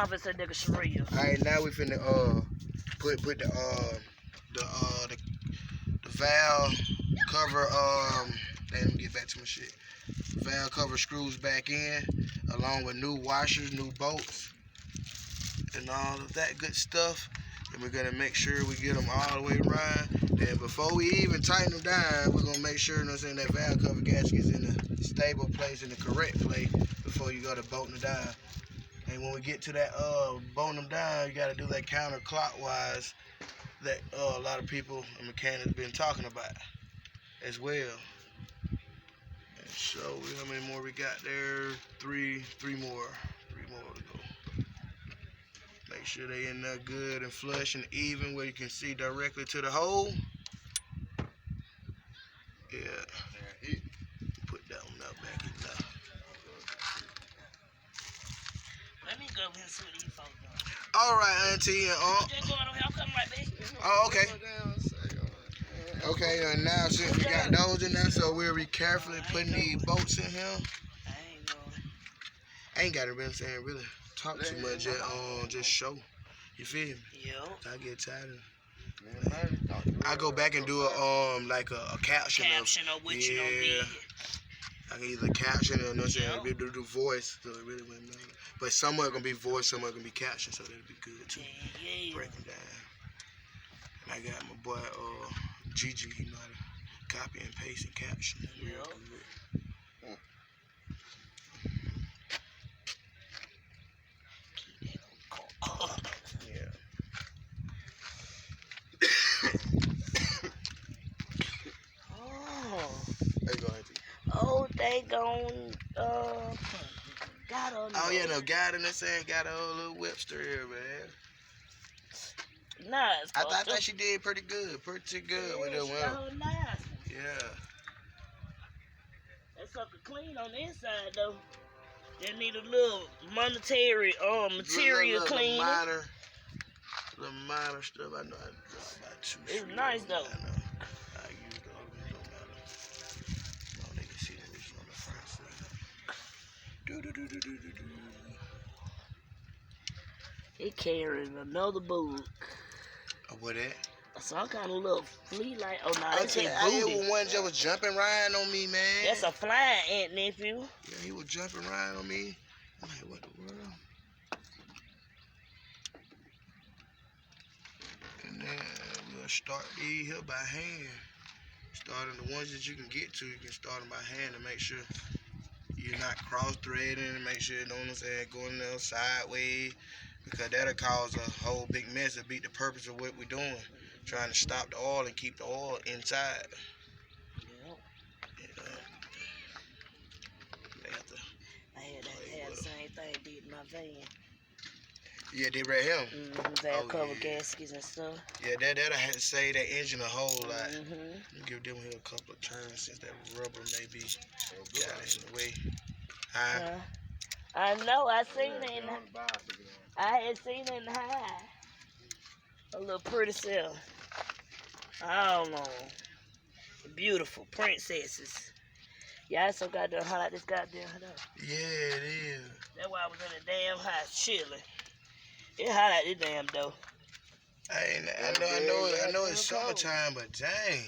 off it's a nigga Sharia. Alright, now we finna put the valve cover let me get back to my shit. Valve cover screws back in, along with new washers, new bolts, and all of that good stuff. And we're gonna make sure we get them all the way around. Then before we even tighten them down, we're gonna make sure, you know what I'm saying, that valve cover gasket's in the stable place, in the correct place, before you go to bolting them down. And when we get to that bolting them down, you gotta do that counterclockwise that a lot of people and mechanics been talking about as well. And so how many more we got there? Three more to go. Make sure they in there good and flush and even where you can see directly to the hole. Yeah. Put that one up back in there. Let me go and see what these folks doing. All right, Auntie and Just going on here. I'm coming right back. Oh, okay. Okay, and now since we got those in there, so we'll be carefully putting these bolts in here. I ain't got to really talk too much, just show. You feel me? Yep. I get tired of I go back and do like a caption of what you gonna be. I can either caption or, you know what I'm saying, do voice, so it really wouldn't matter. But somewhere gonna be voice, somewhere gonna be caption, so that'll be good too. Yeah. Break them down. And I got my boy Gigi, he know how to copy and paste and caption. Yep. Yeah. Oh, they gon' got on. Oh yeah, no, got in the sand, got a whole little whipster here, man. Nice. I thought she did pretty good with it. Well, nice. Yeah. That sucker clean on the inside though. Just need a little monetary material cleaning. Little minor stuff. I know I about two. It's nice though. I know. I use those. It don't matter. No, they can see the reason on the front side. It carrying another book. What that? Some kind of little flea like. Oh no, that's his I booty. hear one that was jumping around on me, man. That's a flying ant, nephew. Yeah, he was jumping around on me. I'm like, what the world? And then we'll start these here by hand. Starting the ones that you can get to, you can start them by hand to make sure you're not cross-threading and make sure you don't going there sideways, because that'll cause a whole big mess and beat the purpose of what we're doing. Trying to stop the oil and keep the oil inside. Yep. I had the same thing did in my van. Yeah, they right here. Van cover gaskets and stuff. Yeah, that'll have to save that engine a whole lot. Give them here a couple of turns since that rubber may be got in the way. I know. I seen it. I had seen it in the high. A little pretty self. I don't know. Beautiful princesses. Yeah, I so goddamn hot like this goddamn hot. Yeah, it is. That's why I was in the damn hot chilling. It's hot like this damn though. I know it's summertime, but dang.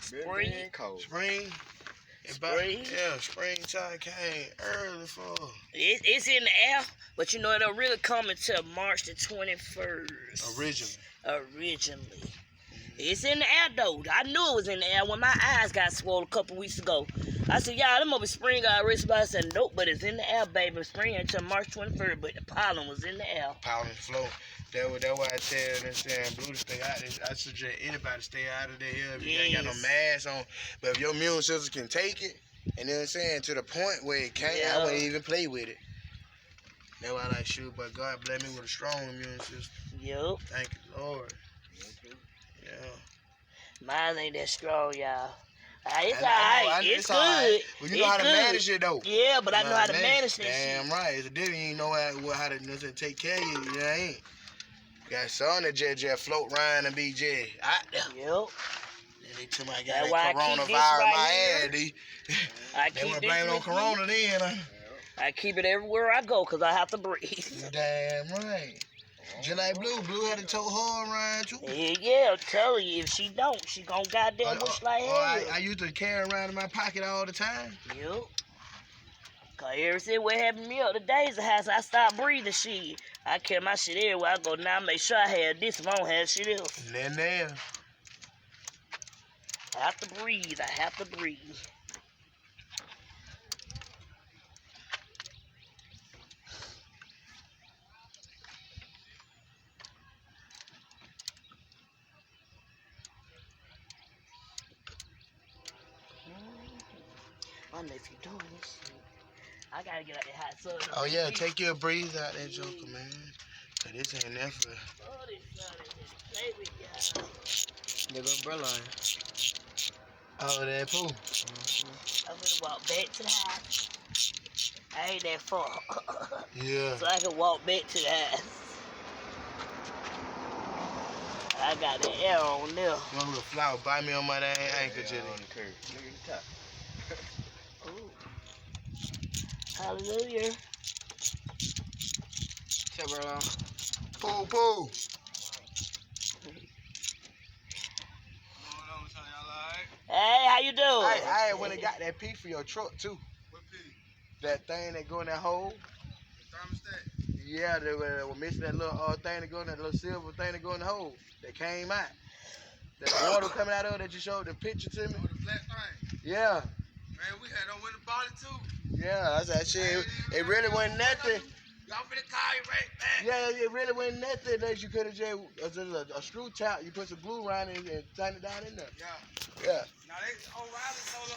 Spring. Spring. Yeah, springtime came early for. It's in the air, but you know it'll really come until March the 21st. Originally. It's in the air though. I knew it was in the air when my eyes got swollen a couple weeks ago. I said, y'all, them must be spring already. Somebody said, nope, but it's in the air, baby. Spring until March 23rd, but the pollen was in the air. Pollen flow. That's why I tell them saying blue to stay out. I suggest anybody to stay out of there if you ain't got no mask on. But if your immune system can take it, and then saying to the point where it can't, I wouldn't even play with it. That's why I like shoot, but God bless me with a strong immune system. Yep. Thank you, Lord. Yeah. Mine ain't that strong, y'all. It's alright. It's good. Right. Well, you know how to manage it though. Yeah, but I know how to manage that shit. Damn right. It's a difference. You know how to take care of you. You ain't. Got some that just float around and be just out there. Yep. Then they told me I got that coronavirus in my head. They want to blame it on corona then. I I keep it everywhere I go because I have to breathe. You damn right. Just like Blue had to tow her around too. Yeah, I'm telling you, if she don't, she gon' goddamn wish like hell. I used to carry around in my pocket all the time. Yep. Cause ever since what happened to me the days of house, I stopped breathing shit. I carry my shit everywhere I go. Now I make sure I have this if I don't have shit else. And then I have to breathe. I have to breathe. My nephew doing this shit. I gotta get out that hot sun. oh yeah, take your breeze out that joker, man. Cause this ain't that for. Oh, this sun is play with y'all. Nigga umbrella on. Oh, that pool. I'm gonna walk back to the house. I ain't that far. Yeah. So I can walk back to the house. I got the air on there. One little flower by me on my dang ankle, Jitty. On the curve. Look at the top. Ooh. Hallelujah. Tell bro. Pool. Hey, how you doing? I went and got that P for your truck too. What P? That thing that go in that hole. Thermostat? Yeah, they were missing that little thing that go in that little silver thing that go in the hole. That came out. That water coming out of it that you showed the picture to me. Oh, the flat thing? Yeah. Man, we had on winter body too. Yeah, that's that shit. It really wasn't nothing. Y'all finna call you right back. Yeah, it really wasn't nothing that you could have just a screw top. You put some glue around it and tighten it down in there. Yeah. Yeah. Now they O'Reilly sold us